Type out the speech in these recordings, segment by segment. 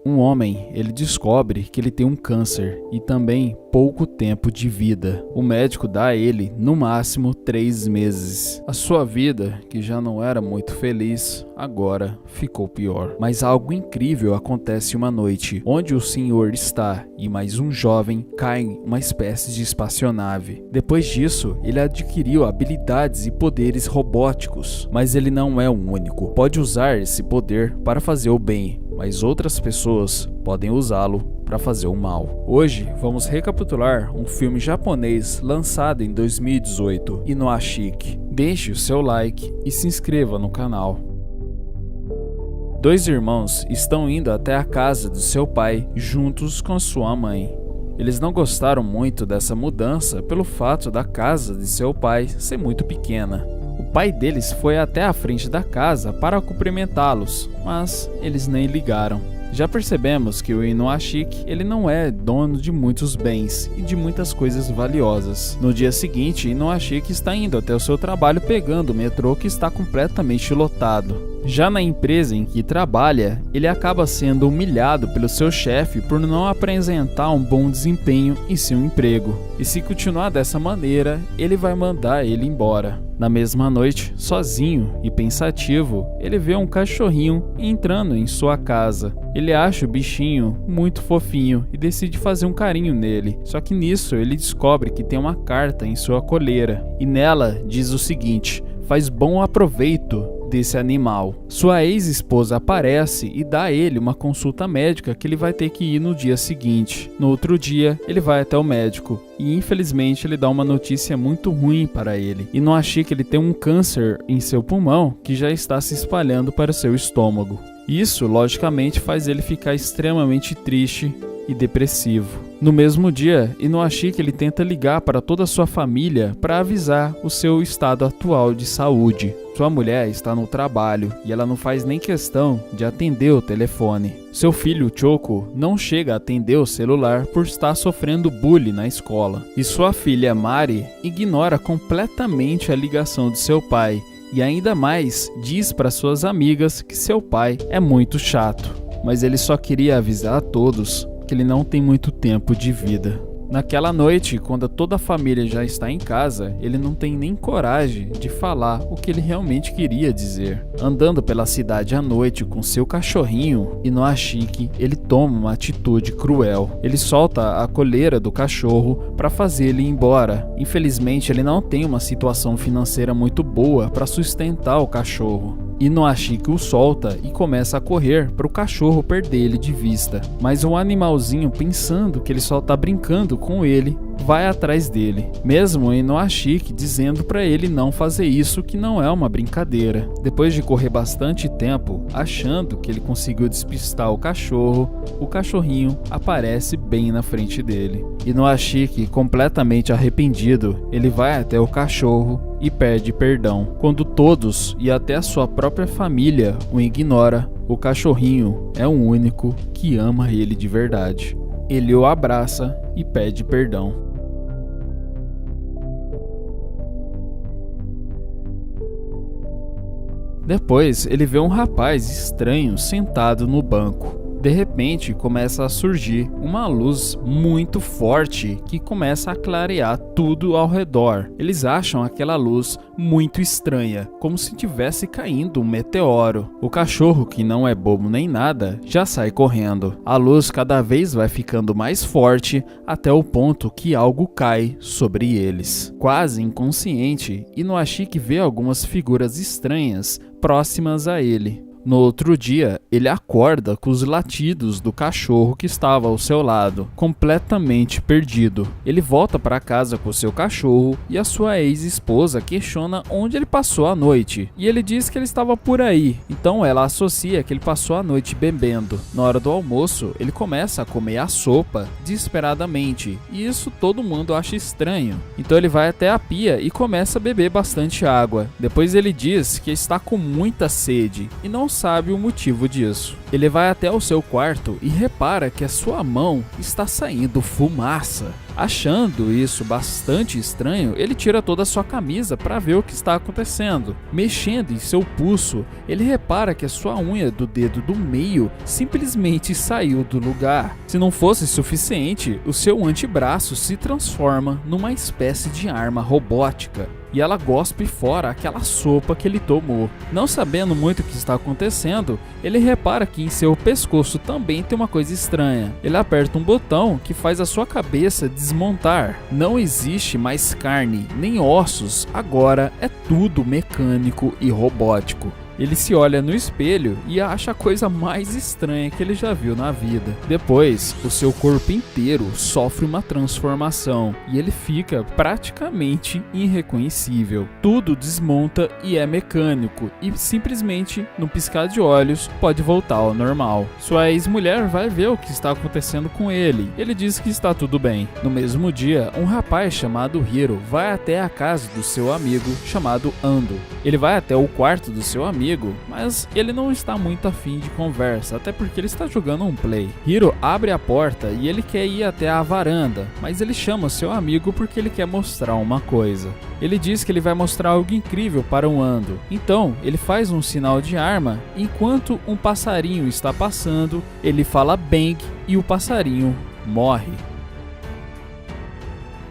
um homem, ele descobre que ele tem um câncer e também pouco tempo de vida. O médico dá a ele, no máximo, 3 meses. A sua vida, que já não era muito feliz, agora ficou pior. Mas algo incrível acontece uma noite, onde o senhor está e mais um jovem caem em uma espécie de espaçonave. Depois disso, ele adquiriu habilidades e poderes robóticos, mas ele não é o único. Pode usar esse poder para fazer o bem, mas outras pessoas podem usá-lo para fazer o mal. Hoje vamos recapitular um filme japonês lançado em 2018, Inoashiki. Deixe o seu like e se inscreva no canal. 2 irmãos estão indo até a casa do seu pai juntos com sua mãe. Eles não gostaram muito dessa mudança pelo fato da casa de seu pai ser muito pequena. O pai deles foi até a frente da casa para cumprimentá-los, mas eles nem ligaram. Já percebemos que o Inoashiki ele não é dono de muitos bens e de muitas coisas valiosas. No dia seguinte, Inoashiki está indo até o seu trabalho pegando o metrô que está completamente lotado. Já na empresa em que trabalha, ele acaba sendo humilhado pelo seu chefe por não apresentar um bom desempenho em seu emprego. E se continuar dessa maneira, ele vai mandar ele embora. Na mesma noite, sozinho e pensativo, ele vê um cachorrinho entrando em sua casa. Ele acha o bichinho muito fofinho e decide fazer um carinho nele. Só que nisso ele descobre que tem uma carta em sua coleira. E nela diz o seguinte: faz bom aproveito desse animal. Sua ex-esposa aparece e dá a ele uma consulta médica que ele vai ter que ir no dia seguinte. No outro dia, ele vai até o médico e infelizmente ele dá uma notícia muito ruim para ele. E não achei que ele tem um câncer em seu pulmão que já está se espalhando para o seu estômago. Isso, logicamente, faz ele ficar extremamente triste e depressivo. No mesmo dia, Inoashiki ele tenta ligar para toda a sua família para avisar o seu estado atual de saúde. Sua mulher está no trabalho e ela não faz nem questão de atender o telefone. Seu filho Choco não chega a atender o celular por estar sofrendo bullying na escola. E sua filha Mari ignora completamente a ligação de seu pai e ainda mais diz para suas amigas que seu pai é muito chato. Mas ele só queria avisar a todos que ele não tem muito tempo de vida. Naquela noite, quando toda a família já está em casa, ele não tem nem coragem de falar o que ele realmente queria dizer. Andando pela cidade à noite com seu cachorrinho, Inoashiki, ele toma uma atitude cruel. Ele solta a coleira do cachorro para fazer ele ir embora. Infelizmente, ele não tem uma situação financeira muito boa para sustentar o cachorro. Inoashiki o solta e começa a correr para o cachorro perder ele de vista. Mas o animalzinho, pensando que ele só está brincando com ele, vai atrás dele. Mesmo Inoashiki dizendo para ele não fazer isso, que não é uma brincadeira. Depois de correr bastante tempo, achando que ele conseguiu despistar o cachorrinho aparece bem na frente dele. Inoashiki, completamente arrependido, ele vai até o cachorro e pede perdão. Quando todos e até a sua própria família o ignora, o cachorrinho é o único que ama ele de verdade. Ele o abraça e pede perdão. Depois, ele vê um rapaz estranho sentado no banco. De repente, começa a surgir uma luz muito forte que começa a clarear tudo ao redor. Eles acham aquela luz muito estranha, como se tivesse caindo um meteoro. O cachorro, que não é bobo nem nada, já sai correndo. A luz cada vez vai ficando mais forte até o ponto que algo cai sobre eles. Quase inconsciente, Inoashiki vê algumas figuras estranhas próximas a ele. No outro dia, ele acorda com os latidos do cachorro que estava ao seu lado, completamente perdido. Ele volta para casa com seu cachorro e a sua ex-esposa questiona onde ele passou a noite. E ele diz que ele estava por aí, então ela associa que ele passou a noite bebendo. Na hora do almoço, ele começa a comer a sopa desesperadamente, e isso todo mundo acha estranho. Então ele vai até a pia e começa a beber bastante água. Depois ele diz que está com muita sede e não sabe o motivo disso. Ele vai até o seu quarto e repara que a sua mão está saindo fumaça. Achando isso bastante estranho, ele tira toda a sua camisa para ver o que está acontecendo. Mexendo em seu pulso, ele repara que a sua unha do dedo do meio simplesmente saiu do lugar. Se não fosse suficiente, o seu antebraço se transforma numa espécie de arma robótica. E ela gospe fora aquela sopa que ele tomou. Não sabendo muito o que está acontecendo, ele repara que em seu pescoço também tem uma coisa estranha. Ele aperta um botão que faz a sua cabeça desmontar. Não existe mais carne, nem ossos, agora é tudo mecânico e robótico. Ele se olha no espelho e acha a coisa mais estranha que ele já viu na vida. Depois, o seu corpo inteiro sofre uma transformação e ele fica praticamente irreconhecível. Tudo desmonta e é mecânico e simplesmente, no piscar de olhos, pode voltar ao normal. Sua ex-mulher vai ver o que está acontecendo com ele. Ele diz que está tudo bem. No mesmo dia, um rapaz chamado Hiro vai até a casa do seu amigo chamado Ando. Ele vai até o quarto do seu amigo, mas ele não está muito afim de conversa, até porque ele está jogando um play. Hiro abre a porta e ele quer ir até a varanda, mas ele chama seu amigo porque ele quer mostrar uma coisa. Ele diz que ele vai mostrar algo incrível para o Ando. Então, ele faz um sinal de arma, enquanto um passarinho está passando, ele fala bang e o passarinho morre.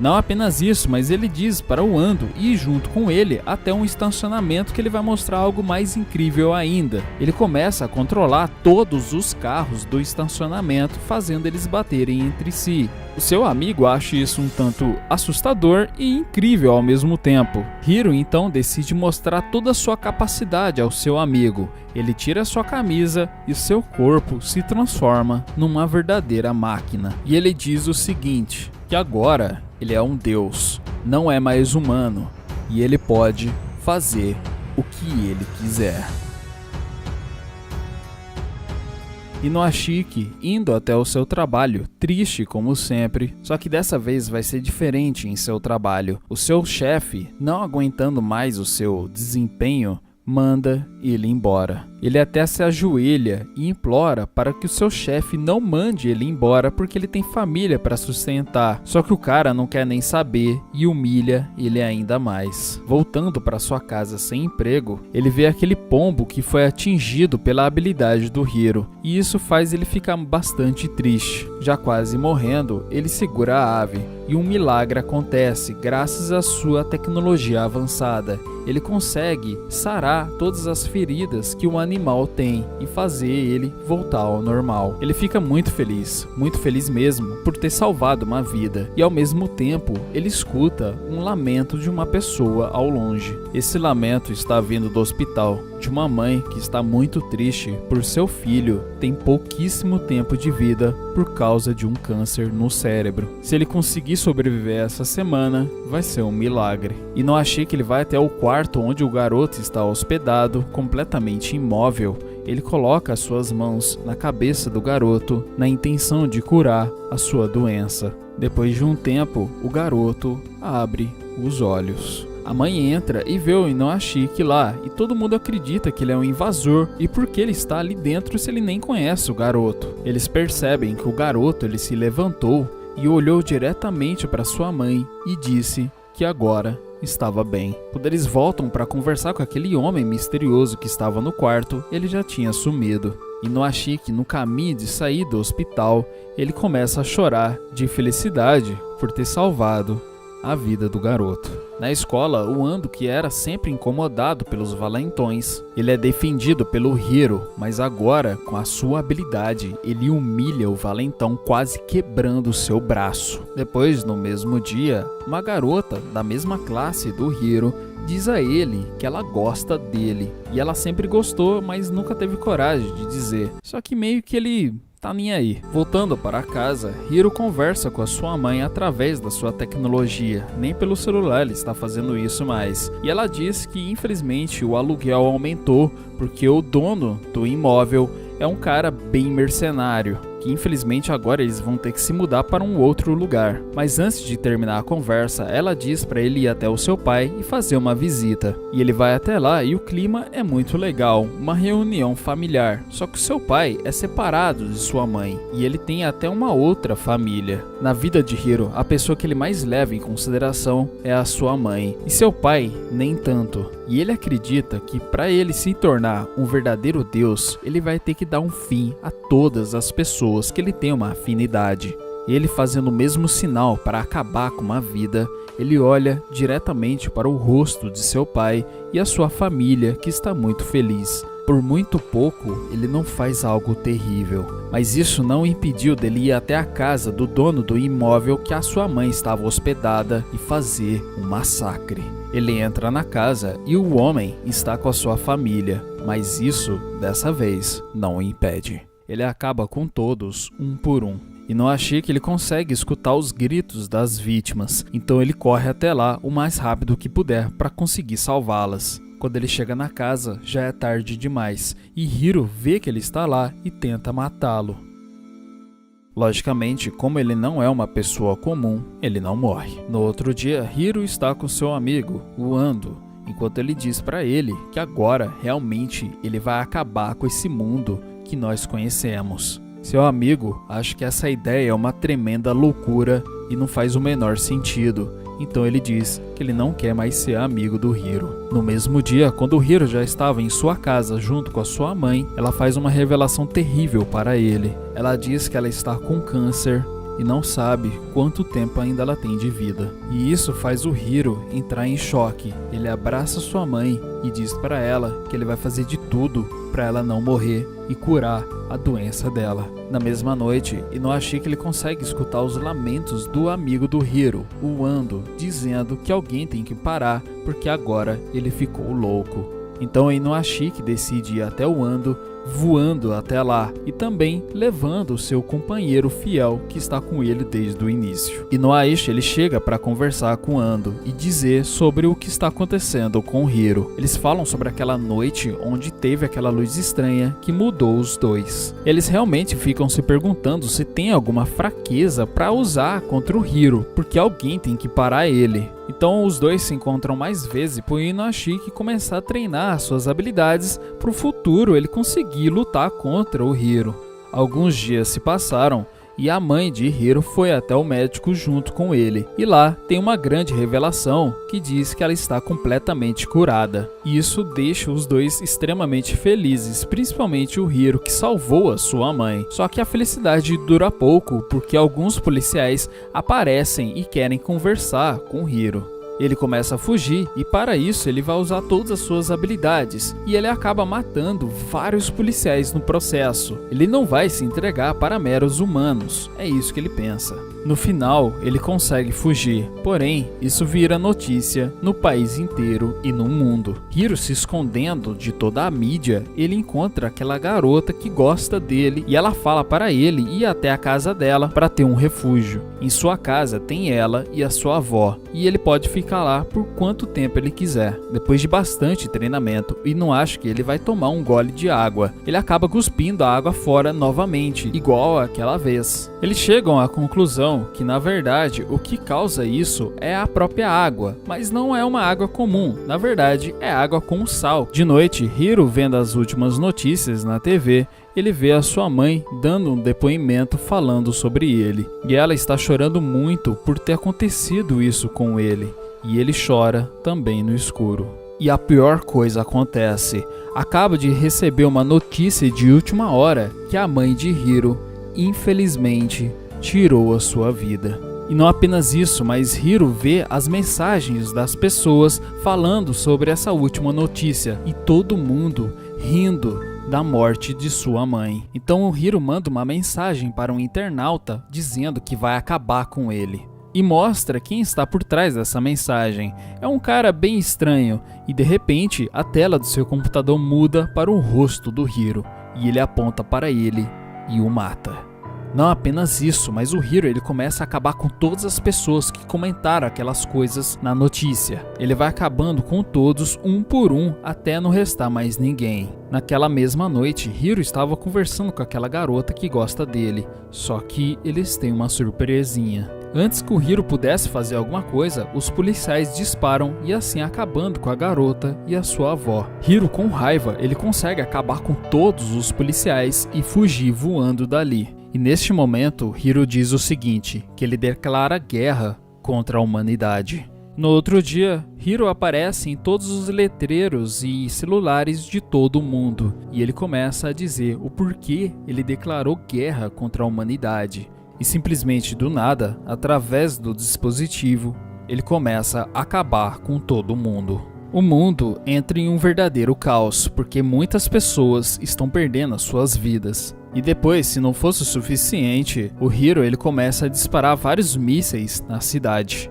Não apenas isso, mas ele diz para o Ando ir junto com ele até um estacionamento que ele vai mostrar algo mais incrível ainda. Ele começa a controlar todos os carros do estacionamento, fazendo eles baterem entre si. O seu amigo acha isso um tanto assustador e incrível ao mesmo tempo. Hiro então decide mostrar toda a sua capacidade ao seu amigo. Ele tira sua camisa e seu corpo se transforma numa verdadeira máquina. E ele diz o seguinte, que agora ele é um deus, não é mais humano, e ele pode fazer o que ele quiser. Inoashiki indo até o seu trabalho, triste como sempre, só que dessa vez vai ser diferente em seu trabalho. O seu chefe, não aguentando mais o seu desempenho, manda ele embora. Ele até se ajoelha e implora para que o seu chefe não mande ele embora porque ele tem família para sustentar. Só que o cara não quer nem saber e humilha ele ainda mais. Voltando para sua casa sem emprego, ele vê aquele pombo que foi atingido pela habilidade do Hiro, e isso faz ele ficar bastante triste. Já quase morrendo, ele segura a ave e um milagre acontece graças à sua tecnologia avançada. Ele consegue sarar todas as feridas que o animal tem e fazer ele voltar ao normal. Ele fica muito feliz mesmo, por ter salvado uma vida. E ao mesmo tempo, ele escuta um lamento de uma pessoa ao longe. Esse lamento está vindo do hospital, de uma mãe que está muito triste por seu filho tem pouquíssimo tempo de vida por causa de um câncer no cérebro. Se ele conseguir sobreviver essa semana, vai ser um milagre. E não achei que ele vai até o quarto onde o garoto está hospedado, completamente imóvel. Ele coloca as suas mãos na cabeça do garoto na intenção de curar a sua doença. Depois de um tempo, o garoto abre os olhos. A mãe entra e vê o Inoashiki lá, e todo mundo acredita que ele é um invasor, e por que ele está ali dentro se ele nem conhece o garoto? Eles percebem que o garoto ele se levantou e olhou diretamente para sua mãe e disse que agora estava bem. Quando eles voltam para conversar com aquele homem misterioso que estava no quarto, ele já tinha sumido. Inoashiki, no caminho de sair do hospital, ele começa a chorar de felicidade por ter salvado a vida do garoto. Na escola, o Ando, que era sempre incomodado pelos valentões, ele é defendido pelo Hiro, mas agora, com a sua habilidade, ele humilha o valentão, quase quebrando seu braço. Depois, no mesmo dia, uma garota da mesma classe do Hiro diz a ele que ela gosta dele, e ela sempre gostou, mas nunca teve coragem de dizer. Só que meio que ele tá nem aí. Voltando para casa, Hiro conversa com a sua mãe através da sua tecnologia. Nem pelo celular ele está fazendo isso mais. E ela diz que infelizmente o aluguel aumentou porque o dono do imóvel é um cara bem mercenário, que infelizmente agora eles vão ter que se mudar para um outro lugar. Mas antes de terminar a conversa, ela diz para ele ir até o seu pai e fazer uma visita. E ele vai até lá e o clima é muito legal, uma reunião familiar. Só que o seu pai é separado de sua mãe e ele tem até uma outra família. Na vida de Hiro, a pessoa que ele mais leva em consideração é a sua mãe e seu pai nem tanto. E ele acredita que para ele se tornar um verdadeiro Deus, ele vai ter que dar um fim a todas as pessoas que ele tem uma afinidade. Ele fazendo o mesmo sinal para acabar com uma vida, ele olha diretamente para o rosto de seu pai e a sua família que está muito feliz. Por muito pouco, ele não faz algo terrível, mas isso não impediu dele ir até a casa do dono do imóvel que a sua mãe estava hospedada e fazer um massacre. Ele entra na casa e o homem está com a sua família, mas isso, dessa vez, não o impede. Ele acaba com todos, um por um. E no Ashik ele consegue escutar os gritos das vítimas, então ele corre até lá o mais rápido que puder para conseguir salvá-las. Quando ele chega na casa, já é tarde demais, e Hiro vê que ele está lá e tenta matá-lo. Logicamente, como ele não é uma pessoa comum, ele não morre. No outro dia, Hiro está com seu amigo, o Ando, enquanto ele diz para ele que agora realmente ele vai acabar com esse mundo que nós conhecemos. Seu amigo acha que essa ideia é uma tremenda loucura e não faz o menor sentido, então ele diz que ele não quer mais ser amigo do Hiro. No mesmo dia, quando o Hiro já estava em sua casa junto com a sua mãe, ela faz uma revelação terrível para ele. Ela diz que ela está com câncer e não sabe quanto tempo ainda ela tem de vida. E isso faz o Hiro entrar em choque. Ele abraça sua mãe e diz para ela que ele vai fazer de tudo para ela não morrer e curar a doença dela. Na mesma noite, Inoashiki ele consegue escutar os lamentos do amigo do Hiro, o Ando, dizendo que alguém tem que parar porque agora ele ficou louco. Então Inoashiki decide ir até o Ando, voando até lá e também levando o seu companheiro fiel que está com ele desde o início. Inoaishi ele chega para conversar com Ando e dizer sobre o que está acontecendo com Hiro. Eles falam sobre aquela noite onde teve aquela luz estranha que mudou os dois. Eles realmente ficam se perguntando se tem alguma fraqueza para usar contra o Hiro, porque alguém tem que parar ele. Então os dois se encontram mais vezes por Inoashiki começar a treinar suas habilidades para o futuro ele conseguir lutar contra o Hiro. Alguns dias se passaram e a mãe de Hiro foi até o médico junto com ele. E lá tem uma grande revelação que diz que ela está completamente curada. E isso deixa os dois extremamente felizes, principalmente o Hiro que salvou a sua mãe. Só que a felicidade dura pouco porque alguns policiais aparecem e querem conversar com Hiro. Ele começa a fugir e para isso ele vai usar todas as suas habilidades e ele acaba matando vários policiais no processo. Ele não vai se entregar para meros humanos, é isso que ele pensa. No final, ele consegue fugir, porém, isso vira notícia no país inteiro e no mundo. Hiro se escondendo de toda a mídia, ele encontra aquela garota que gosta dele e ela fala para ele ir até a casa dela para ter um refúgio. Em sua casa tem ela e a sua avó, e ele pode ficar lá por quanto tempo ele quiser. Depois de bastante treinamento, e não acha que ele vai tomar um gole de água, ele acaba cuspindo a água fora novamente, igual àquela vez. Eles chegam à conclusão que na verdade o que causa isso é a própria água, mas não é uma água comum, na verdade é água com sal. De noite, Hiro vendo as últimas notícias na TV, ele vê a sua mãe dando um depoimento falando sobre ele, e ela está chorando muito por ter acontecido isso com ele, e ele chora também no escuro. E a pior coisa acontece, acaba de receber uma notícia de última hora que a mãe de Hiro, infelizmente, tirou a sua vida. E não apenas isso, mas Hiro vê as mensagens das pessoas falando sobre essa última notícia e todo mundo rindo da morte de sua mãe. Então o Hiro manda uma mensagem para um internauta dizendo que vai acabar com ele. E mostra quem está por trás dessa mensagem. É um cara bem estranho e de repente a tela do seu computador muda para o rosto do Hiro e ele aponta para ele e o mata. Não apenas isso, mas o Hiro ele começa a acabar com todas as pessoas que comentaram aquelas coisas na notícia. Ele vai acabando com todos, um por um, até não restar mais ninguém. Naquela mesma noite, Hiro estava conversando com aquela garota que gosta dele, só que eles têm uma surpresinha. Antes que o Hiro pudesse fazer alguma coisa, os policiais disparam e assim acabando com a garota e a sua avó. Hiro, com raiva, ele consegue acabar com todos os policiais e fugir voando dali. E neste momento, Hiro diz o seguinte, que ele declara guerra contra a humanidade. No outro dia, Hiro aparece em todos os letreiros e celulares de todo o mundo, e ele começa a dizer o porquê ele declarou guerra contra a humanidade. E simplesmente do nada, através do dispositivo, ele começa a acabar com todo mundo. O mundo entra em um verdadeiro caos, porque muitas pessoas estão perdendo as suas vidas. E depois, se não fosse o suficiente, o Hiro ele começa a disparar vários mísseis na cidade.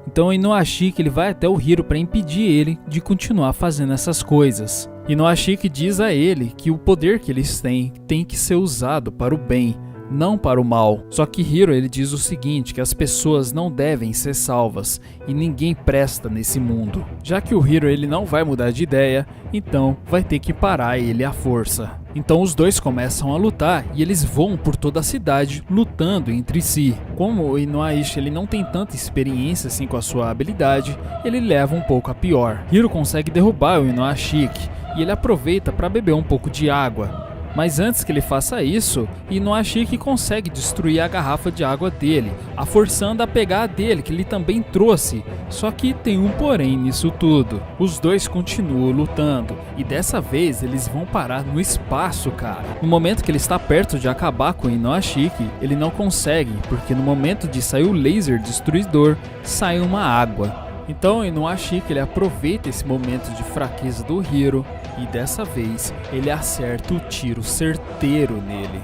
Então Inoashiki ele vai até o Hiro para impedir ele de continuar fazendo essas coisas. Inoashiki diz a ele que o poder que eles têm tem que ser usado para o bem, não para o mal. Só que Hiro ele diz o seguinte, que as pessoas não devem ser salvas e ninguém presta nesse mundo. Já que o Hiro ele não vai mudar de ideia, então vai ter que parar ele à força. Então os dois começam a lutar e eles voam por toda a cidade lutando entre si. Como o Inoaishi ele não tem tanta experiência assim com a sua habilidade, ele leva um pouco a pior. Hiro consegue derrubar o Inoashiki e ele aproveita para beber um pouco de água. Mas antes que ele faça isso, Inoashiki consegue destruir a garrafa de água dele, a forçando a pegar a dele, que ele também trouxe. Só que tem um porém nisso tudo. Os dois continuam lutando, e dessa vez eles vão parar no espaço, cara. No momento que ele está perto de acabar com Inoashiki, ele não consegue, porque no momento de sair o laser destruidor, sai uma água. Então Inoashiki ele aproveita esse momento de fraqueza do Hiro e dessa vez ele acerta o tiro certeiro nele.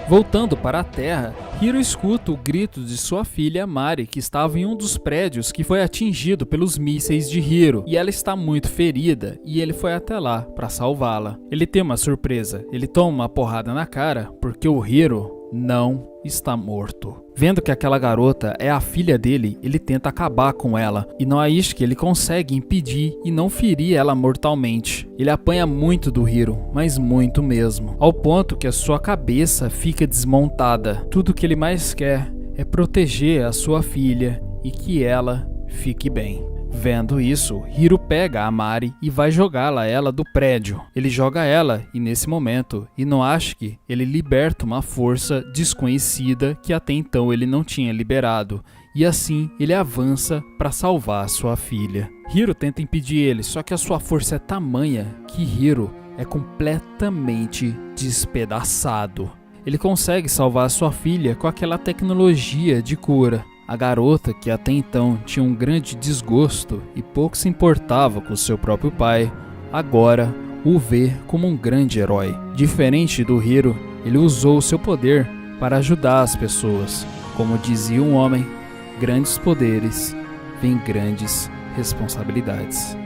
Voltando para a Terra, Hiro escuta o grito de sua filha Mari, que estava em um dos prédios que foi atingido pelos mísseis de Hiro, e ela está muito ferida, e ele foi até lá para salvá-la. Ele tem uma surpresa, ele toma uma porrada na cara, porque o Hiro não está morto. Vendo que aquela garota é a filha dele, ele tenta acabar com ela, e Inoashiki ele consegue impedir e não ferir ela mortalmente. Ele apanha muito do Hiro, mas muito mesmo, ao ponto que a sua cabeça fica desmontada. Tudo que ele mais quer é proteger a sua filha e que ela fique bem. Vendo isso, Hiro pega a Mari e vai jogá-la ela do prédio. Ele joga ela e nesse momento, Inoashiki ele liberta uma força desconhecida que até então ele não tinha liberado. E assim ele avança para salvar sua filha. Hiro tenta impedir ele, só que a sua força é tamanha que Hiro é completamente despedaçado. Ele consegue salvar sua filha com aquela tecnologia de cura. A garota, que até então tinha um grande desgosto e pouco se importava com seu próprio pai, agora o vê como um grande herói. Diferente do Hiro, ele usou o seu poder para ajudar as pessoas. Como dizia um homem, grandes poderes vêm grandes responsabilidades.